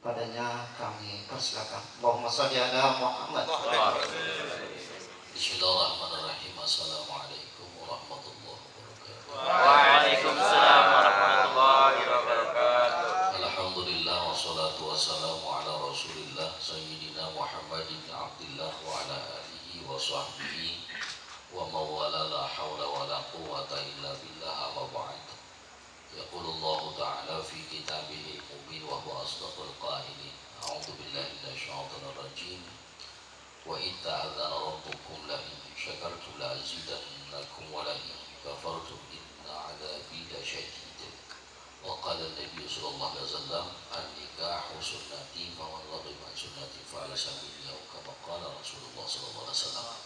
Padanya kami persilakan. Allahumma sholli ala Muhammad. Bismillahirrahmanirrahim. Assalamualaikum warahmatullahi wabarakatuh. Waalaikumsalam warahmatullahi wabarakatuh. Alhamdulillah wassalatu wassalamu ala Rasulillah Sayyidina Muhammadin Abdillah wa ala alihi wa sahbihi wa mawala la hawla wa la quwwata illa billah amma ba'd. Yaqulullahu ta'ala fi kitabihil mubin wa huwa asdaqul qailin. A'udzu billahi minasyaitonir rajim. Wa itta'adzana rabbukum la in syakartum la azidannakum wa la in kafartum inna 'adzabi lasyadid. Wa qala an-nabiy sallallahu alaihi wasallam an-nikahu sunnati faman raghiba an sunnati falaysa minni aw kama qala Rasulullah sallallahu alaihi wasallam.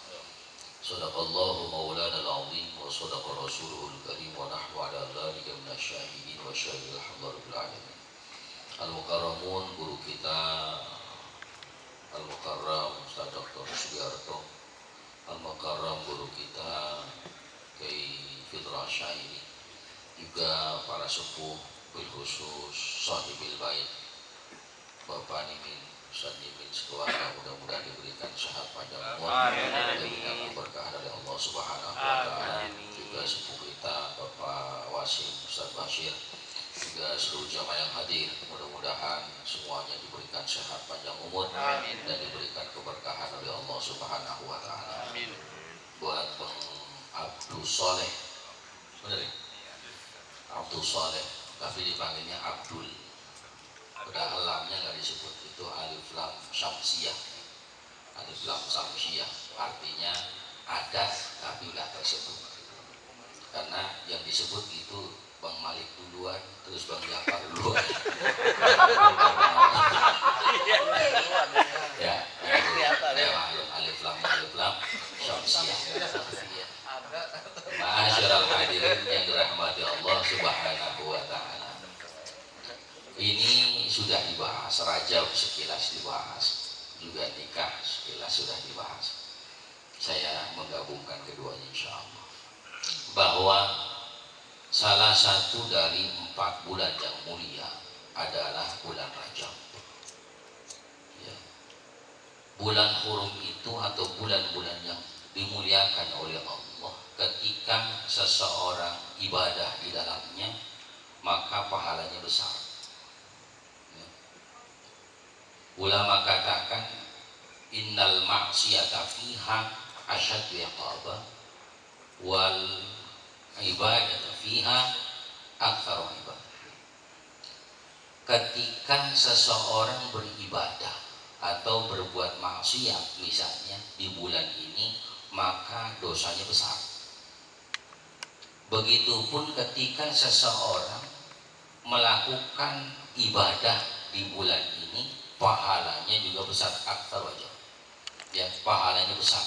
Sadaqallahu maulana al-'azim wa sadaqa rasuluhul karim wa nahnu 'ala dzalika minasyahidin wa syahidil hamdulillahil alamin. Al-mukarramun guru kita Al-Mukarram Ustaz Dr. Sugiarto, Al-Mukarram guru kita Kiai Fitra Syairi, juga para sepuh bil khusus sahibil bait Bapak Nimin, Ustaz Nimin sekeluarga, mudah-mudahan diberikan sehat panjang umur dan diberikan keberkahan dari Allah Subhanahu wa taala. Juga sepuh kita Bapak Wasim, Ustaz Bashir, juga seluruh jamaah yang hadir, mudah-mudahan semuanya diberikan sehat panjang umur dan diberikan keberkahan oleh Allah Subhanahu wa taala. Buat Bang Abdul Soleh, benar ya? Abdul Soleh, tapi dipanggilnya Abdul. Pada alamnya nggak disebut, itu alif lam syamsiyah. Alif lam syamsiyah artinya ada tapi nggak tersebut. Karena yang disebut itu Bang Malik duluan, terus Bang Jafar duluan. Ya, alif lam syamsiyah. Ma'asyiral hadirin yang dirahmati Allah Subhanahu wa taala. Ini sudah dibahas, rajab sekilas dibahas, juga nikah sekilas sudah dibahas. Saya menggabungkan keduanya insya Allah. Bahwa salah satu dari 4 bulan yang mulia adalah bulan Rajab. Ya. Bulan hurum itu atau bulan-bulan yang dimuliakan oleh Allah, ketika seseorang ibadah di dalamnya maka pahalanya besar. Ya. Ulama katakan innal ma'siyata fiha asyaddu iqaba wal ibadah fiha aktsar ibadah. Ketika seseorang beribadah atau berbuat maksiat misalnya di bulan ini, maka dosanya besar. Begitupun ketika seseorang melakukan ibadah di bulan ini, pahalanya juga besar, aktsar aja. Ya, pahalanya besar.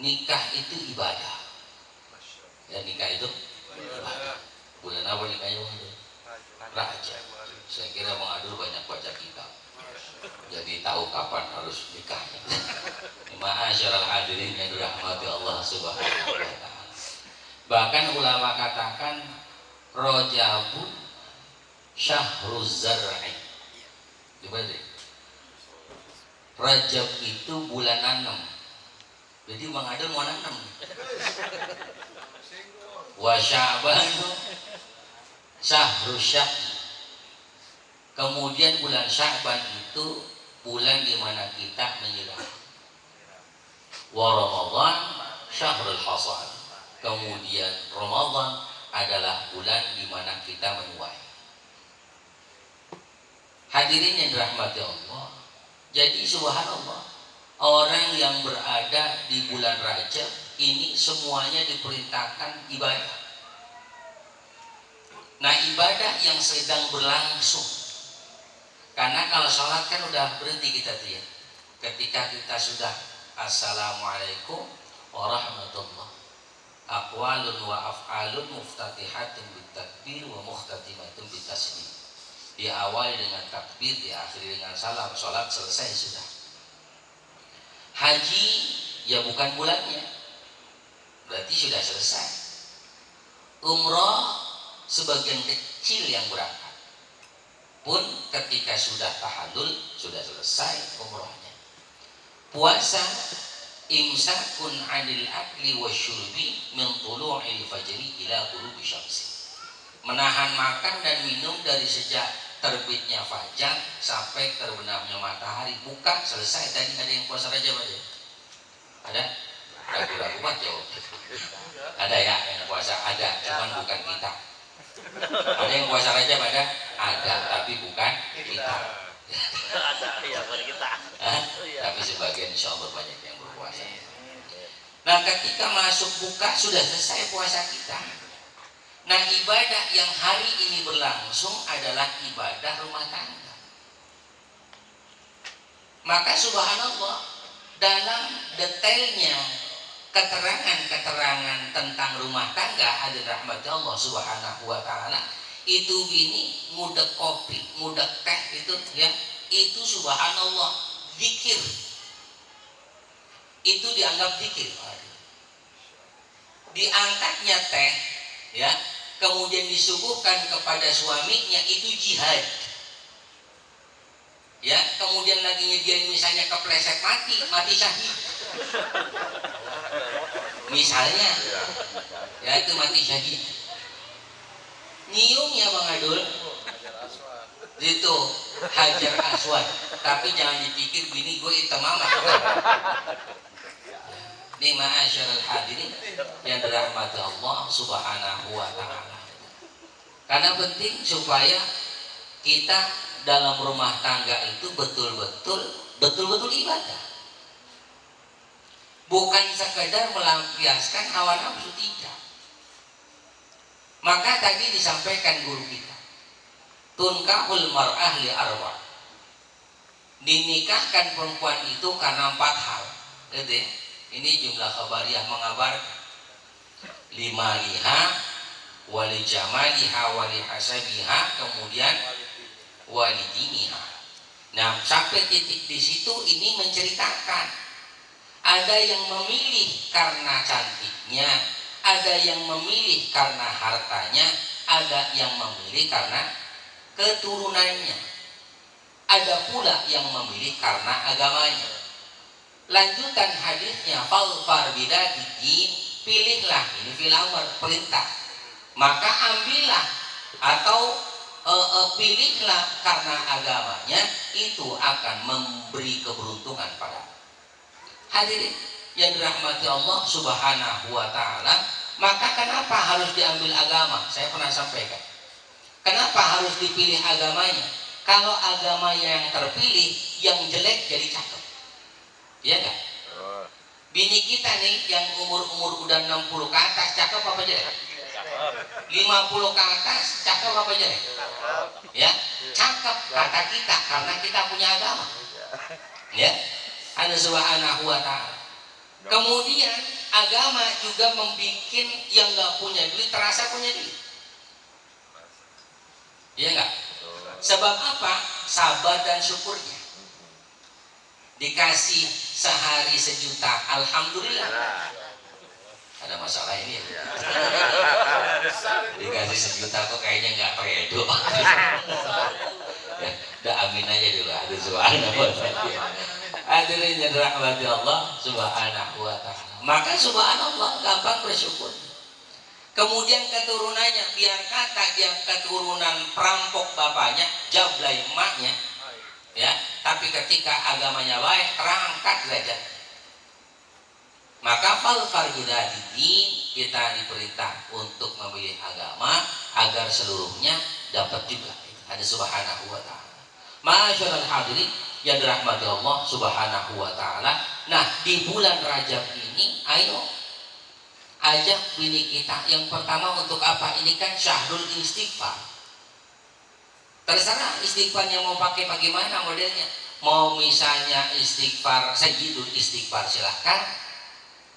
Nikah itu ibadah. Ya, nikah itu ibadah. Bulan apa nikahnya? Rajab. Saya kira Bang Adul banyak baca kitab, jadi tahu kapan harus nikahnya. Ma'asyiral hadirin yang dirahmati Allah Subhanahu wa taala. Bahkan ulama katakan Rajabun syahruz zar'i. Gimana deh? Rajab itu bulan nanam. Jadi Bang Adul mau nanam. Wa Sya'ban syahrus syaqi. Kemudian bulan Sya'ban itu bulan di mana kita menyiram. Wa Ramadan syahrul hasad. Kemudian Ramadan adalah bulan di mana kita menuai. Hadirin yang dirahmati Allah. Jadi subhanallah, orang yang berada di bulan Rajab ini semuanya diperintahkan ibadah. Nah, ibadah yang sedang berlangsung. Karena kalau sholat kan udah berhenti kita tuh ya. Ketika kita sudah assalamualaikum warahmatullah, aqwalun wa af'alun muftatihatun bitakbir wa mukhtatimatun bitaslim. Diawali dengan takbir, diakhiri dengan salam, sholat selesai sudah. Haji ya bukan bulannya, berarti sudah selesai. Umroh sebagian kecil yang berangkat. pun ketika sudah tahallul, sudah selesai umrohnya. Puasa imsakun 'anil akli wasyurbi min tulu'il fajri ila ghurubi syamsi. Menahan makan dan minum dari sejak terbitnya fajar sampai terbenamnya matahari. Buka, selesai. Tadi ada yang puasa Rajab aja? Ada? Ragu-ragu mah jawab. Ada ya yang puasa? Ada, cuman bukan kita. Ada yang puasa Rajab ada? Ada, tapi bukan kita. Ada, iya bukan kita. Tapi sebagian insya Allah banyak yang berpuasa. Nah ketika masuk buka sudah selesai puasa kita. Nah ibadah yang hari ini berlangsung adalah ibadah rumah tangga. Maka subhanallah dalam detailnya keterangan-keterangan tentang rumah tangga hadirin rahmati Allah subhanahu wa ta'ala, itu bini ngudek kopi, ngudek teh itu ya, itu subhanallah zikir. Itu dianggap zikir. Diangkatnya teh ya, kemudian disuguhkan kepada suaminya, itu jihad ya. Kemudian laginya dia misalnya kepleset mati syahid misalnya ya, itu mati syahid. Nyiumnya Bang Adul itu hajar aswad, tapi jangan dipikir bini gue hitam amat. Ini ma'asyarul hadirin yang dirahmati Allah subhanahu wa ta'ala. Karena penting supaya kita dalam rumah tangga itu betul-betul ibadah. Bukan sekedar melampiaskan hawa nafsu, tidak. Maka tadi disampaikan guru kita, tunkahul mar'ah li arba'. Dinikahkan perempuan itu karena 4 hal. Gitu ya. Ini jumlah khabariyah mengabarkan limaliha wali jamaliha wali hasabiha, kemudian wali diniha. Nah sampai titik di situ ini menceritakan ada yang memilih karena cantiknya, ada yang memilih karena hartanya, ada yang memilih karena keturunannya, ada pula yang memilih karena agamanya. Lanjutan hadisnya, falfar bidadidin, pilihlah, ini fil amr, perintah, maka ambillah atau pilihlah karena agamanya, itu akan memberi keberuntungan pada hadirin yang dirahmati Allah subhanahu wa ta'ala. Maka kenapa harus diambil agama? Saya pernah sampaikan, kenapa harus dipilih agamanya? Kalau agama yang terpilih, yang jelek jadi cakep. Iya enggak? Bini kita nih yang umur udah 60 ke atas cakep apa jelek? 50 ke atas cakep apa jelek? Ya, cakep kata kita karena kita punya agama. Ya, ada subhanahu wa ta'ala. Kemudian agama juga membuat yang nggak punya duit terasa punya duit. Iya enggak? Sebab apa? Sabar dan syukurnya. Dikasih sehari 1 juta, alhamdulillah. Ada masalah ini ya? Dikasih 1 juta kok kayaknya nggak pedo. Ya, udah amin aja dulu. Ada subhanahu wa ta'ala. Hadirin yang dirahmati Allah subhanahu wa ta'ala. Maka subhanallah gampang bersyukur. Kemudian keturunannya, biar kata dia keturunan perampok bapaknya, jablay emaknya, ya, tapi ketika agamanya baik, terangkat derajat. Maka fal farjidadidin, kita diperintah untuk memilih agama agar seluruhnya dapat juga. Ada subhanahu wa ta'ala. Masyaallah hadirin yang dirahmati Allah subhanahu wa ta'ala. Nah di bulan Rajab ini, ayo ajak bini kita. Yang pertama untuk apa? Ini kan syahrul istighfar. Terserah istighfarnya mau pakai bagaimana modelnya. Mau misalnya istighfar sayyidul istighfar silahkan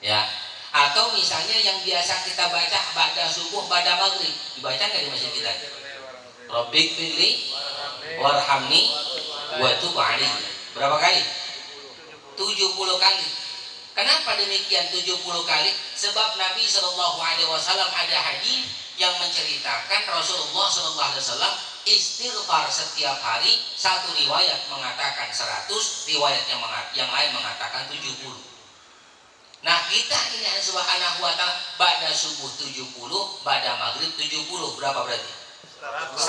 ya. Atau misalnya yang biasa kita baca pada subuh, pada maghrib, dibaca nggak di masjid kita? Rabbik firli warhamni wa tub alayya. Berapa kali? 70 kali. Kenapa demikian 70 kali? Sebab Nabi SAW ada hadis yang menceritakan Rasulullah SAW istighfar setiap hari, satu riwayat mengatakan 100, riwayat yang lain mengatakan 70. Nah kita ini subhanahu wa ta'ala ba'da subuh 70, ba'da maghrib 70, berapa berarti? 140.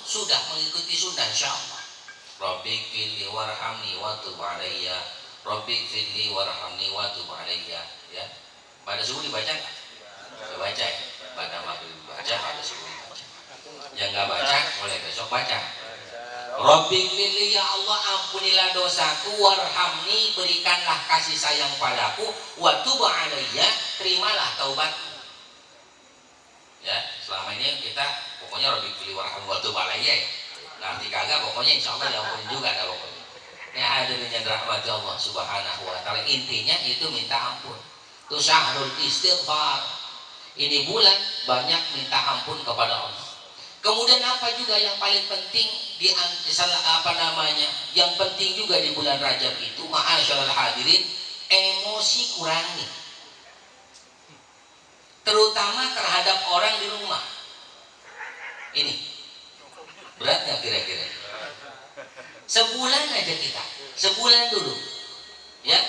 Sudah mengikuti sunnah insyaallah. Rabbi firli warhamni wa tub alayya, Rabbi firli warhamni wa tub alayya. Ya, pada subuh dibaca nggak? Dibaca ya. Pada maghrib dibaca, pada subuh dibaca. Yang nggak baca mulai besok baca. Rabbi firli, ya Allah ampunilah dosaku, warhamni berikanlah kasih sayang padaku, wa tub alayya terimalah taubatku. Ya, selama ini kita pokoknya Rabbi firli warhamni wa tub alayya ya. Nanti kagak pokoknya insya Allah diampuni juga dah pokoknya. Yang ada dengan rahmat Allah subhanahu wa ta'ala, intinya itu minta ampun. Itu syahrul istighfar. Ini bulan banyak minta ampun kepada Allah. Kemudian apa juga yang paling penting yang penting juga di bulan Rajab itu, ma'asyiral hadirin, emosi kurangi. Terutama terhadap orang di rumah. Ini berat nggak kira-kira? Sebulan aja kita, sebulan dulu, ya.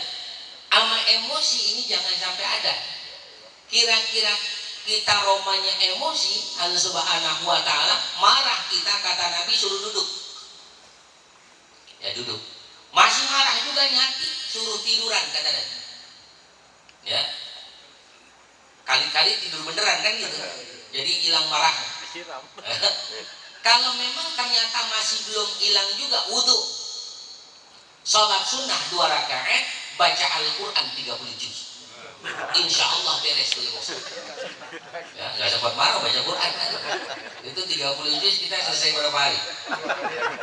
Ama emosi ini jangan sampai ada. Kira-kira kita romanya emosi, Allah subhanahu wa ta'ala marah kita, kata Nabi suruh duduk. Ya duduk. Masih marah juga nih hati, suruh tiduran kata Nabi. Ya. Kali-kali tidur beneran kan gitu. Jadi hilang marah. Kalau memang ternyata masih belum hilang juga, wudhu, sholat sunnah 2 rakaat, baca Al-Quran 30 juz, insya Allah beres tuh ya, nggak sempat marah baca Quran kan? Itu 30 juz kita selesai berapa hari?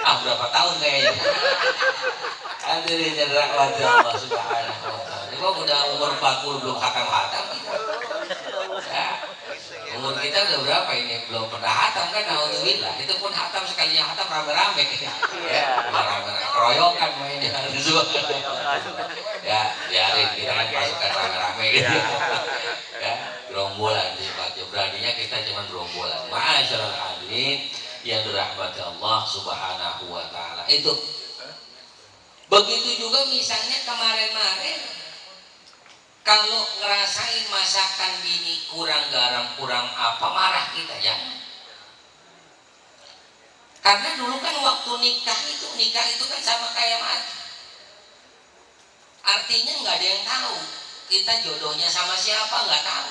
Berapa tahun kayaknya. Hadirin dan rahmat Allah subhanahu wa ta'ala. Ini kok udah umur 40 belum khatam-khatam ya. Umur kita udah berapa ini belum pernah hatam kan, alhamdulillah. Itu pun hatam sekalinya hatam rame-rame ya, rame-rame keroyokan mainnya ya, biarin kita kan pasukan rame-rame gitu ya, gerombolan di baca, beraninya kita cuma gerombolan. Ma'asyiral hadirin yang dirahmati Allah subhanahu wa ta'ala. Itu begitu juga misalnya kemarin-kemarin kalau ngerasain masakan bini kurang garam, kurang apa, marah kita ya. Karena dulu kan waktu nikah itu kan sama kayak mati. Artinya nggak ada yang tahu kita jodohnya sama siapa, nggak tahu.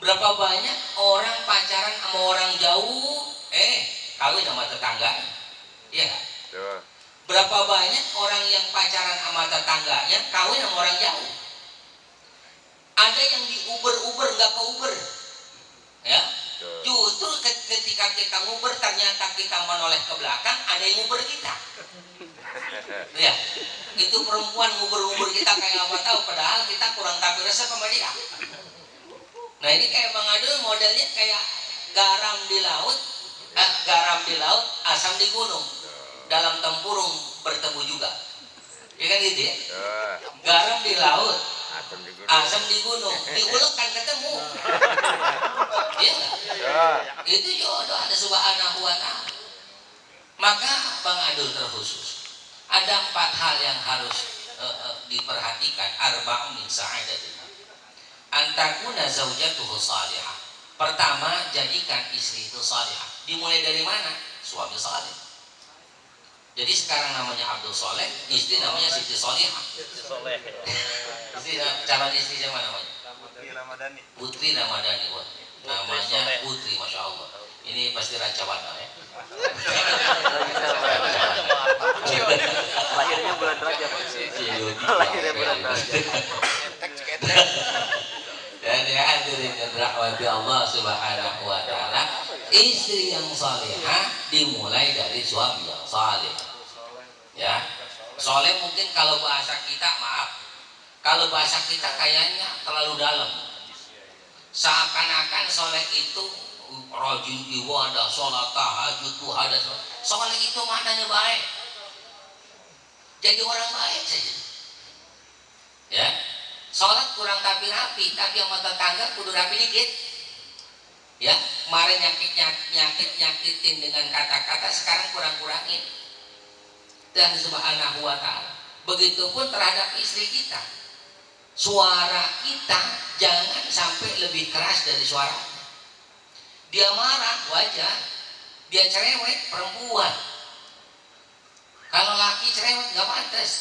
Berapa banyak orang pacaran sama orang jauh, kawin sama tetangganya, iya nggak? Berapa banyak orang yang pacaran sama tetangganya, kawin sama orang jauh. Ada yang di Uber nggak ke Uber, ya. Justru ketika kita nguber ternyata kita menoleh ke belakang, ada yang nguber kita. Ya, itu perempuan nguber kita kayak apa tahu, padahal kita kurang tapi resep sama dia. Nah ini kayak Bang Adul modelnya kayak garam di laut, asam di gunung, dalam tempurung bertemu juga. Ya kan gitu ya? Garam di laut, asam di gunung, diulek kan ketemu. Iya nggak? Itu jodoh ada subhanahu wa ta'ala. Maka Bang Adul terkhusus ada 4 hal yang harus diperhatikan. Arba'un min sa'adatillah antakuna zaujatuhu salihah. Pertama, jadikan istri itu salihah. Dimulai dari mana? Suami saleh. Jadi sekarang namanya Abdul Soleh, istri namanya Siti Solihah. Istri, calon istri siapa namanya? Putri Ramadhani. Namanya Putri, masya Allah. Ini pasti Rancabana ya. Lahirnya bulan Rajab. Lahirnya bulan Rajab. Dan ya hadirin dan rahmati Allah subhanahu wa ta'ala, istri yang salihah dimulai dari suami yang saleh. Ya, soleh mungkin kalau bahasa kita, maaf, kalau bahasa kita kayaknya terlalu dalam. Seakan-akan soleh itu rajin ibadah, sholat tahajud, ada soleh itu maknanya baik. Jadi orang baik saja. Ya, sholat kurang tapi rapi, tapi sama tetangga kudu rapi dikit. Ya, kemarin nyakitin dengan kata-kata, sekarang kurang-kurangin. Dan subhanahu wa ta'ala. Begitupun terhadap istri kita. Suara kita jangan sampai lebih keras dari suaranya. Dia marah, wajar. Dia cerewet, perempuan. Kalau laki cerewet nggak pantas.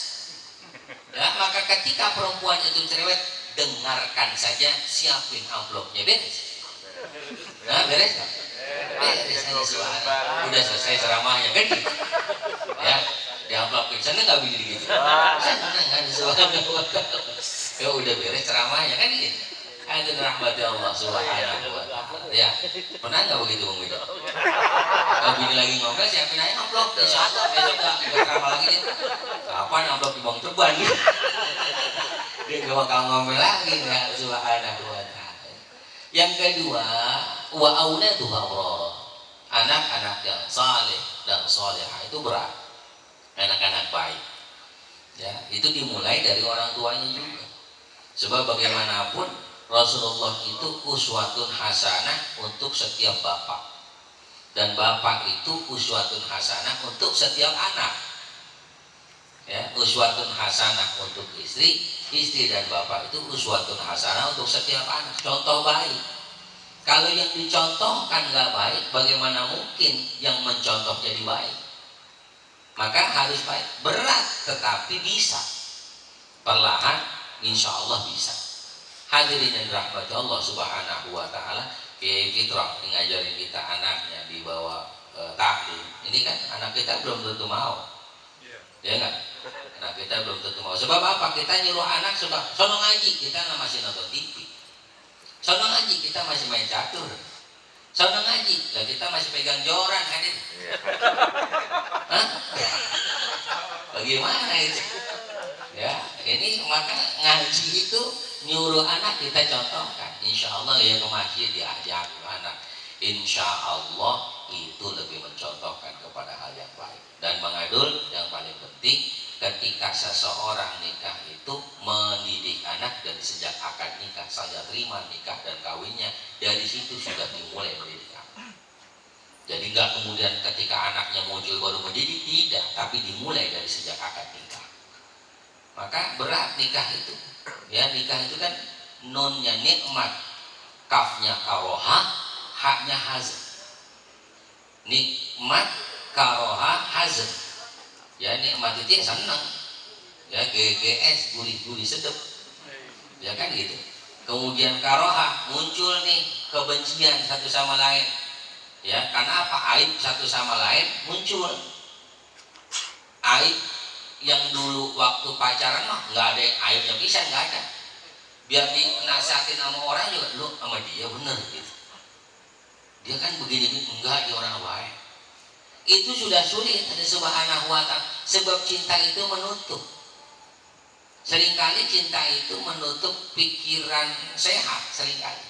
Ya, maka ketika perempuan itu cerewet, dengarkan saja, siapin amplopnya, beres. Nah, beres nggak? Beres aja suara. Udah selesai ceramahnya kan? Ya, diamplopin. Seneng nggak begini gitu? Seneng kan suara. Ya udah beres ceramahnya kan gitu. Ada rahmati Allah subhanahu wa ta'ala. Ya, pernah nggak begitu Bang Wido? Kalau bini lagi ngomel, siapin aja amplop. Insya Allah besok nggak ceramah lagi deh. Kapan amplop di Bang Teban? Dia nggak bakal ngomel lagi ya subhanahu wa ta'ala. Yang kedua, wa auladuha Allah. Anak-anak yang saleh dan salehah itu berat. Anak-anak baik. Ya, itu dimulai dari orang tuanya juga. Sebab bagaimanapun Rasulullah itu uswatun hasanah untuk setiap bapak, dan bapak itu uswatun hasanah untuk setiap anak. Ya, uswatun hasanah untuk istri, istri dan bapak itu uswatun hasanah untuk setiap anak. Contoh baik. Kalau yang dicontohkan nggak baik, bagaimana mungkin yang mencontoh jadi baik? Maka harus baik. Berat tetapi bisa. Perlahan insya Allah bisa. Hadirin yang dirahmati Allah subhanahu wa ta'ala, Fitrah ngajarin kita anaknya di bawah taklim. Ini kan anak kita belum tentu mau. Ya enggak? Anak kita belum tentu mau. Sebab apa? Kita nyuruh anak suka sono ngaji, kita masih nonton TV. Sono ngaji, kita masih main catur. Sono ngaji, lah kita masih pegang joran, hadir. Hah? Bagaimana itu? Ya, ini maka ngaji itu nyuruh anak kita contohkan. Insya Allah ya ke masjid diajak anak. Insya Allah itu lebih mencontohkan kepada hal yang baik. Dan mengadul yang paling penting ketika seseorang nikah itu mendidik anak dari sejak akad nikah, saya terima nikah dan kawinnya, dari situ sudah dimulai mendidik anak. Jadi nggak kemudian ketika anaknya muncul baru mendidik, tidak, tapi dimulai dari sejak akad nikah. Maka berat nikah itu. Ya, nikah itu kan nunnya nikmat, kafnya karoha, haknya hazan. Nikmat, karoha, hazan. Ya, nikmat itu senang. Ya, GGS, gurih-gurih sedap. Ya kan gitu. Kemudian karoha, muncul nih kebencian satu sama lain. Ya, karena apa? Aib satu sama lain muncul. Aib yang dulu waktu pacaran mah nggak ada yang aibnya pisan, nggak ada. Biar dinasihatin sama orang juga, lu sama dia bener gitu. Dia kan begini, enggak, dia orang baik. Itu sudah sulit ada subhanahu wa ta'ala. Sebab cinta itu menutup. Seringkali cinta itu menutup pikiran sehat, seringkali.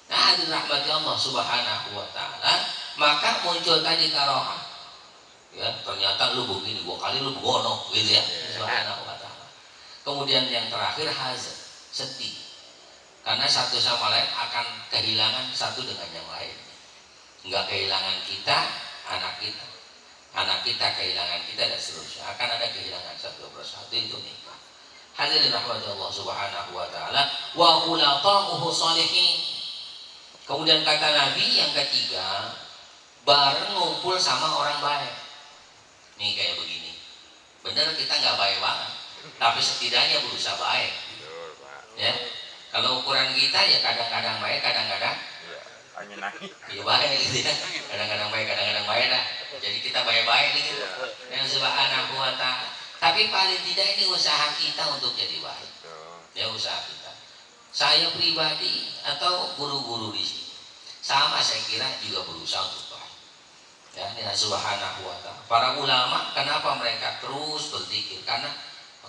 Nah, dirahmati Allah subhanahu wa ta'ala, maka muncul tadi karohah. Ya, ternyata lu begini, gua kali lu begono gitu ya. Subhanahu wa ta'ala. Kemudian yang terakhir hazan, sedih. Karena satu sama lain akan kehilangan satu dengan yang lain. Enggak kehilangan kita, anak kita. Anak kita kehilangan kita dan seterusnya. Akan ada kehilangan satu persatu, itu nikah. Hadirin rahmati Allah subhanahu wa ta'ala, wa khulafa'uhu shalihin. Kemudian kata Nabi yang ketiga, bareng ngumpul sama orang baik. Nih kayak begini, bener kita nggak baik banget, tapi setidaknya berusaha baik. Ya, kalau ukuran kita ya kadang-kadang baik, kadang-kadang ya baik gitu ya. Kadang-kadang baik, kadang-kadang baik dah. Jadi kita baik-baik gitu. Yang subhanahu wa ta'ala. Tapi paling tidak ini usaha kita untuk jadi baik. Ya, usaha kita. Saya pribadi atau guru-guru di sini, sama saya kira juga berusaha untuk baik. Ya, dengan subhanahu wa ta'ala. Para ulama kenapa mereka terus berzikir? Karena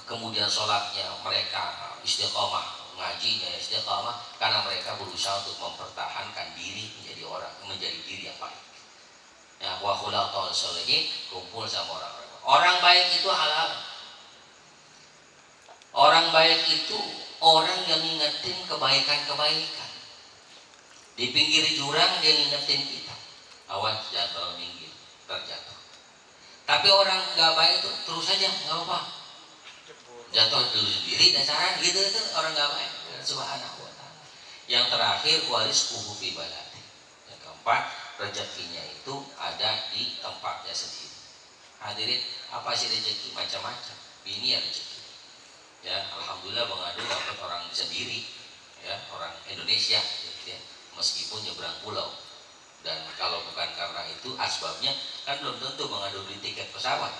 kemudian sholatnya mereka istiqomah, ngajinya istiqomah, karena mereka berusaha untuk mempertahankan diri menjadi diri yang baik. Ya, wa khulafa'us shalihin, kumpul sama orang-orang. Orang baik itu halal. Orang baik itu orang yang ngingetin kebaikan-kebaikan. Di pinggir jurang dia ngingetin kita, awas jangan terlalu minggir, terjatuh. Tapi orang nggak baik itu terus saja nggak apa-apa, jatuh dulu sendiri dasaran gitu itu orang nggak baik. Subhanahu wa ta'ala. Yang terakhir warisquhu fi baladi. Yang keempat, rezekinya itu ada di tempatnya sendiri. Hadirin, apa sih rezeki? Macam-macam. Ini ya rezeki. Ya, alhamdulillah Bang Adu dapat orang sendiri, ya, orang Indonesia, gitu ya. Meskipun nyebrang pulau. Dan kalau bukan karena itu asbabnya kan belum tentu Bang Adu beli tiket pesawat.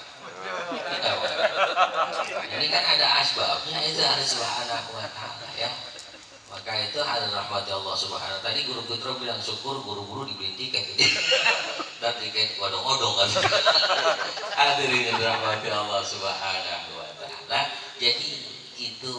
Ini kan ada asbabnya, itu harus subhanahu wa ta'ala, ya. Maka itu harus rahmati Allah subhanahu wa ta'ala. Tadi guru putra bilang syukur guru-guru dibeli tiket gitu. Dan tiket odong-odong kan. Hadirin rahmati Allah subhanahu wa ta'ala. Jadi itu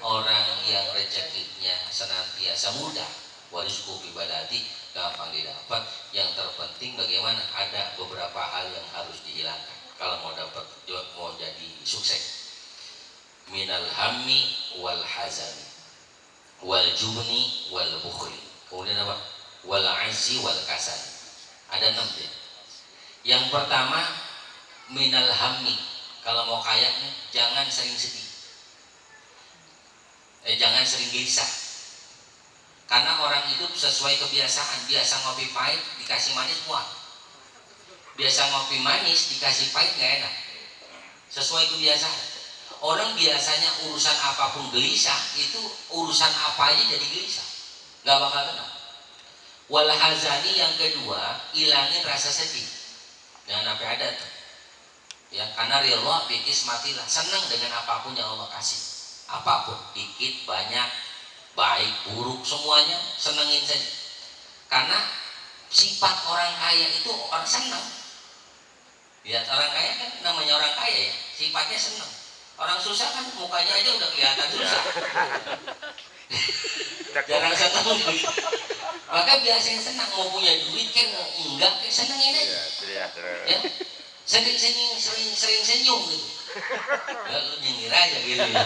orang yang rezekinya senantiasa mudah, warisquhu fi baladi, gampang didapat. Yang terpenting bagaimana, ada beberapa hal yang harus dihilangkan kalau mau dapat, mau jadi sukses. Minal hammi wal hazani wal jubni wal bukhli. Kemudian apa? Wal azzi wal kasal. Ada 6 ya. Yang pertama, minal hammi. Kalau mau kaya nih, jangan sering sedih. Jangan sering gelisah. Karena orang hidup sesuai kebiasaan. Biasa ngopi pahit dikasih manis mual. Biasa ngopi manis dikasih pahit gak enak. Sesuai kebiasaan. Orang biasanya urusan apapun gelisah, itu urusan apa aja jadi gelisah, gak bakal tenang. Wal hazani yang kedua, ilangin rasa sedih. Jangan sampai ada tuh. Ya, karena ridha bi kismatillah, senang dengan apapun yang Allah kasih. Apapun, dikit, banyak, baik, buruk, semuanya senengin saja. Karena sifat orang kaya itu orang senang. Lihat orang kaya kan namanya orang kaya ya, sifatnya senang. Orang susah kan mukanya aja udah kelihatan susah. Jarang senang. Maka biasanya senang, mau punya duit kan enggak, senengin aja. Ya. Sering senyum gitu. Ya, lu nyengir aja gitu ya.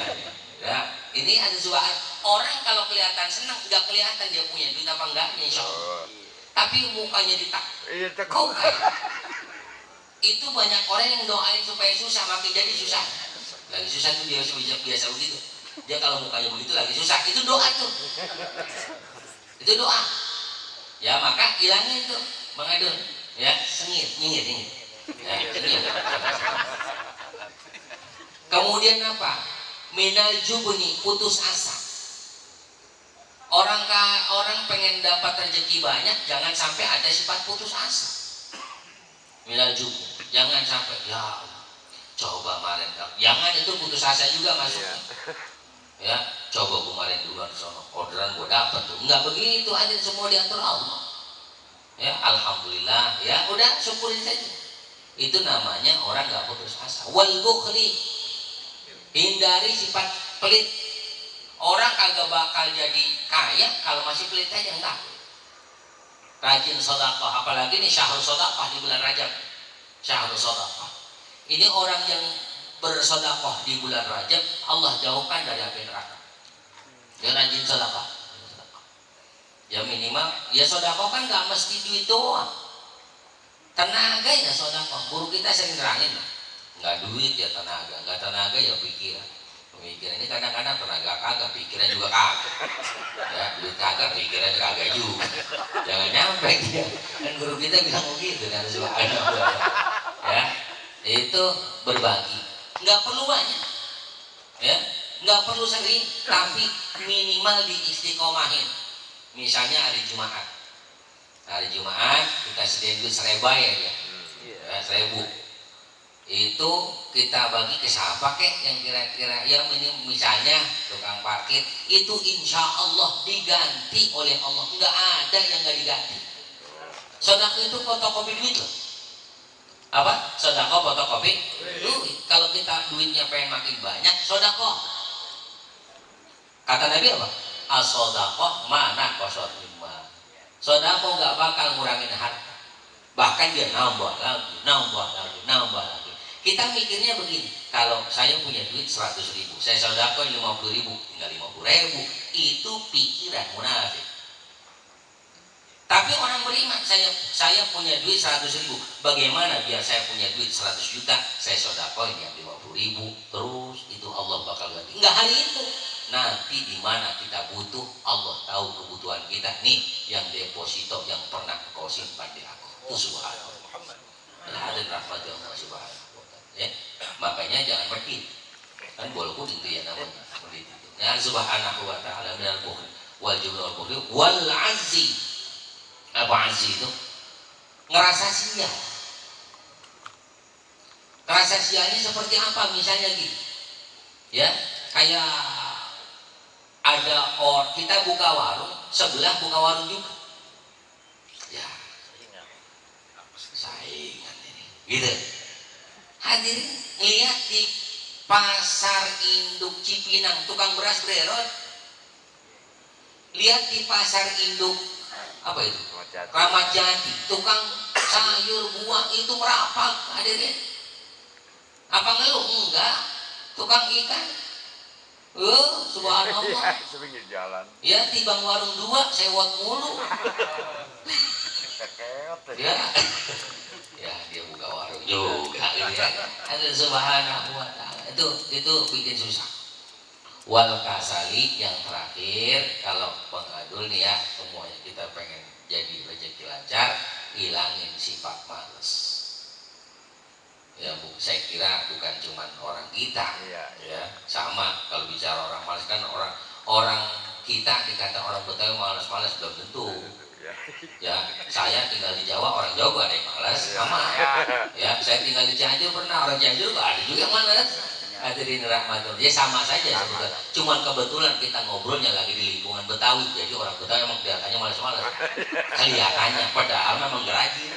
Ya, ini ada sebuah orang kalau kelihatan senang, enggak kelihatan dia punya duit apa enggaknya, insya Allah. Tapi mukanya ditekuk. Itu banyak orang yang doain supaya susah, makin jadi susah. Lagi susah tuh dia biasa begitu. Dia kalau mukanya begitu lagi susah, itu doa tuh. Itu doa. Ya maka hilangin tuh, Bang Adun. Ya, nyengir. Ya, senyum. Kemudian apa? Minal jubni, putus asa. Orang pengen dapat rezeki banyak, jangan sampai ada sifat putus asa. Minal jubni, jangan sampai ya coba kemarin, jangan itu putus asa juga masuknya. Ya, coba kemarin duluan sono, orderan gua dapat tuh. Enggak begitu, aja semua diatur Allah. Ya, alhamdulillah, ya udah syukurin saja. Itu namanya orang nggak putus asa. Wal bukhli, hindari sifat pelit. Orang kagak bakal jadi kaya kalau masih pelit aja, enggak. Rajin sedekah, apalagi nih syahrul sedekah di bulan Rajab. Syahrul sedekah. Ini orang yang bersedekah di bulan Rajab, Allah jauhkan dari api neraka. Dia rajin sedekah. Ya minimal, ya sedekah kan nggak mesti duit doang. Tenaga ya sedekah. Guru kita sering terangin, nggak duit ya tenaga, nggak tenaga ya pikiran. Pemikiran ini kadang-kadang tenaga kagak, pikiran juga kagak. Ya, duit kagak, pikiran kagak juga. Jangan nyampe dia. Dan guru kita bilang begitu dan subhanallah. Ya. Itu berbagi, nggak perlu banyak, ya, nggak perlu sering, tapi minimal diistiqomahin. Misalnya hari Jumat kita sediain duit 1.000 ya, 1.000 itu kita bagi ke siapa kek yang kira-kira yang misalnya tukang parkir itu insya Allah diganti oleh Allah, nggak ada yang nggak diganti. Sedekah itu fotokopi duit loh. Apa? Sedekah fotokopi duit. Kalau kita duitnya pengen makin banyak, sedekah. Kata Nabi apa? As-sedekah mana kosot lima. Sedekah nggak bakal ngurangin harta. Bahkan dia nambah lagi. Kita mikirnya begini, kalau saya punya duit 100.000, saya sedekah 50.000, tinggal 50.000. Itu pikiran munafik. Tapi orang beriman, saya punya duit 100.000, bagaimana biar saya punya duit 100 juta, saya sodakoin yang 50.000, terus itu Allah bakal ganti. Enggak hari itu, nanti di mana kita butuh, Allah tahu kebutuhan kita. Nih yang deposito yang pernah kau simpan di aku, itu subhanallah. Ya, ada rahmat Allah subhanahu wa ta'ala. Ya, makanya jangan medit, kan bola kuning itu ya namanya medit itu. Ya subhanahu wa ta'ala minal bukhli wal jubli wal bukhli wal azzi. Apa azzi itu? Ngerasa sia. Ngerasa sianya seperti apa? Misalnya gitu, ya, kayak ada orang kita buka warung, sebelah buka warung juga, ya, saingan ini, gitu. Hadirin lihat di pasar induk Cipinang, tukang beras Brerot, lihat di pasar induk apa itu? Ramat Jati, tukang sayur buah itu merapat, hadirin. Apa ngeluh? Enggak. Tukang ikan, subhanallah. Ya, tibang warung 2 sewot mulu. Ya, ya dia buka warung juga, gitu ya. Ada subhanahu wa ta'ala. Itu bikin susah. Wal kasali yang terakhir, kalau pengadul nih ya, semuanya kita pengen jadi rezeki lancar, hilangin sifat malas. Ya, saya kira bukan cuma orang kita, ya, sama kalau bicara orang malas kan orang kita dikata orang Betawi malas-malas belum tentu. Ya, saya tinggal di Jawa, orang Jawa gak ada yang malas, sama. Ya, saya tinggal di Cianjur pernah, orang Cianjur gak ada juga yang malas. Hadirin rahmatullah, ya sama saja sebetulnya. Cuman kebetulan kita ngobrolnya lagi di lingkungan Betawi, jadi orang Betawi emang kelihatannya malas-malas. Kelihatannya, padahal memang gerajin.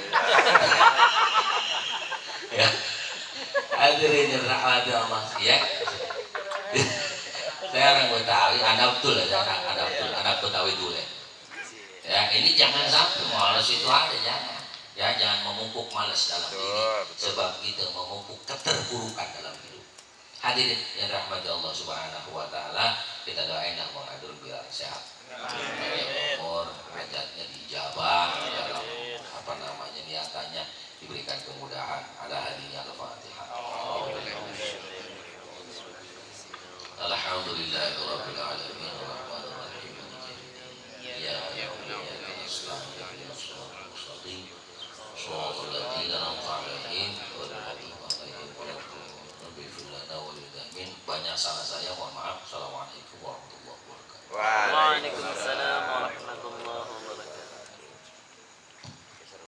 Ya, hadirin rahmatullah, ya. Saya orang Betawi, anak betul ya, anak Betawi dulu ya. Ya, ini jangan sampai malas itu ada, jangan. Ya, jangan memupuk malas dalam diri, sebab itu memupuk keterpurukan dalam hidup. Hadirin yang rahmati Allah subhanahu wa ta'ala, kita doain yang mengadur biar sehat, panjang umur, hajatnya dijabah, dalam apa namanya niatannya diberikan kemudahan. Ada hadinya al-Fatihah. Alhamdulillahirabbil alamin arrahmanir rahim ya banyak salah saya, mohon maaf. Assalamualaikum warahmatullahi wabarakatuh. Waalaikumsalam.